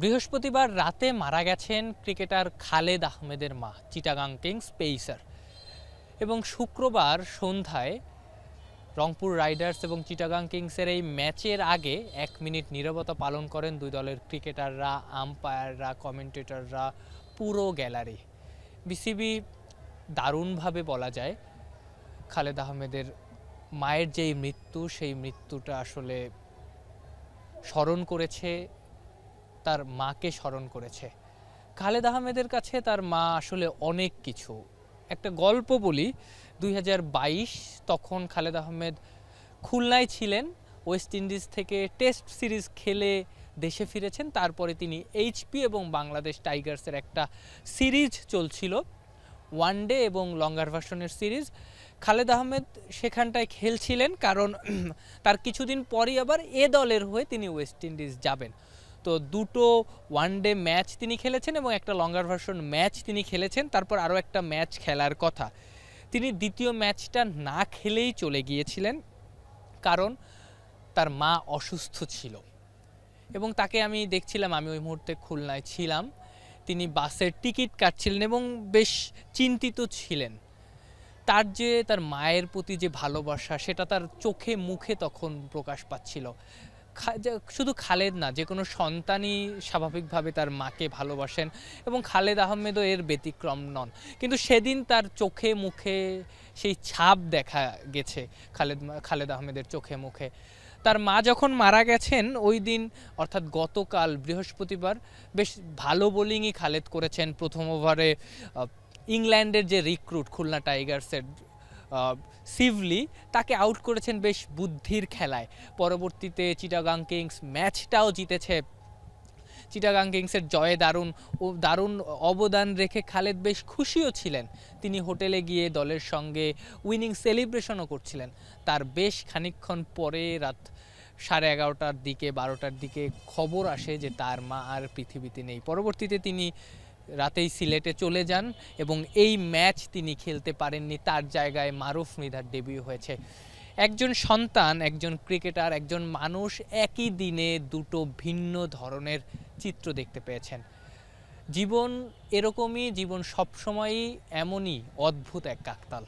বৃহস্পতিবার রাতে মারা গেছেন ক্রিকেটার খালেদ আহমেদের মা চিটাগাং কিংস পেসার। এবং শুক্রবার সন্ধ্যায় রংপুর রাইডার্স এবং চিটাগাং কিংসের এই ম্যাচের আগে 1 মিনিট নীরবতা পালন করেন দুই দলের ক্রিকেটাররা, আম্পায়াররা, কমেন্টেটররা, পুরো গ্যালারি। বিসিবি দারুণভাবে বলা যায় খালেদ আহমেদের মায়ের যেই মৃত্যু, সেই মৃত্যুটা আসলে স্মরণ করেছে, তার মাকে স্মরণ করেছে। খালেদ আহমেদের কাছে তার মা আসলে অনেক কিছু। একটা গল্প বলি, 2022 তখন খালেদ আহমেদ খুলনায় ছিলেন, ওয়েস্ট ইন্ডিজ থেকে টেস্ট সিরিজ খেলে দেশে ফিরেছেন। তারপরে তিনি এইচপি এবং বাংলাদেশ টাইগার্সের একটা সিরিজ চলছিল, ওয়ানডে এবং লঙ্গার ভার্সনের সিরিজ। খালেদ আহমেদ সেখানটায় খেলছিলেন, কারণ তার কিছুদিন পরই আবার এ দলের হয়ে তিনি ওয়েস্ট ইন্ডিজ যাবেন। তো দুটো ওয়ানডে ম্যাচ তিনি খেলেছেন এবং একটা লঙ্গার ভার্সন ম্যাচ তিনি খেলেছেন। তারপর আরও একটা ম্যাচ খেলার কথা, তিনি দ্বিতীয় ম্যাচটা না খেলেই চলে গিয়েছিলেন, কারণ তার মা অসুস্থ ছিল। এবং তাকে আমি দেখছিলাম, আমি ওই মুহূর্তে খুলনায় ছিলাম, তিনি বাসের টিকিট কাটছিলেন এবং বেশ চিন্তিত ছিলেন। তার মায়ের প্রতি যে ভালোবাসা, সেটা তার চোখে মুখে তখন প্রকাশ পাচ্ছিল। শুধু খালেদ না, যে কোনো সন্তানই স্বাভাবিকভাবে তার মাকে ভালোবাসেন এবং খালেদ আহমেদও এর ব্যতিক্রম নন। কিন্তু সেদিন তার চোখে মুখে সেই ছাপ দেখা গেছে, খালেদ আহমেদের চোখে মুখে। তার মা যখন মারা গেছেন ওই দিন, অর্থাৎ গতকাল বৃহস্পতিবার, বেশ ভালো বোলিংই খালেদ করেছেন। প্রথম ওভারে ইংল্যান্ডের যে রিক্রুট খুলনা টাইগার্সের সিভলি, তাকে আউট করেছেন বেশ বুদ্ধির খেলায়। পরবর্তীতে চিটাগাং কিংস ম্যাচটাও জিতেছে। চিটাগাং কিংসের জয়ে দারুণ অবদান রেখে খালেদ বেশ খুশিও ছিলেন। তিনি হোটেলে গিয়ে দলের সঙ্গে উইনিং সেলিব্রেশনও করছিলেন। তার বেশ খানিকক্ষণ পরে রাত 11:30টার দিকে 12টার দিকে খবর আসে যে তার মা আর পৃথিবীতে নেই। পরবর্তীতে তিনি রাতেই সিলেটে চলে যান এবং এই ম্যাচ তিনি খেলতে পারেননি। তার জায়গায় মারুফ মৃধার ডেবিউ হয়েছে। একজন সন্তান, একজন ক্রিকেটার, একজন মানুষ একই দিনে দুটো ভিন্ন ধরনের চিত্র দেখতে পেয়েছেন। জীবন এরকমই, জীবন সবসময়ই এমনই অদ্ভুত এক কাকতাল।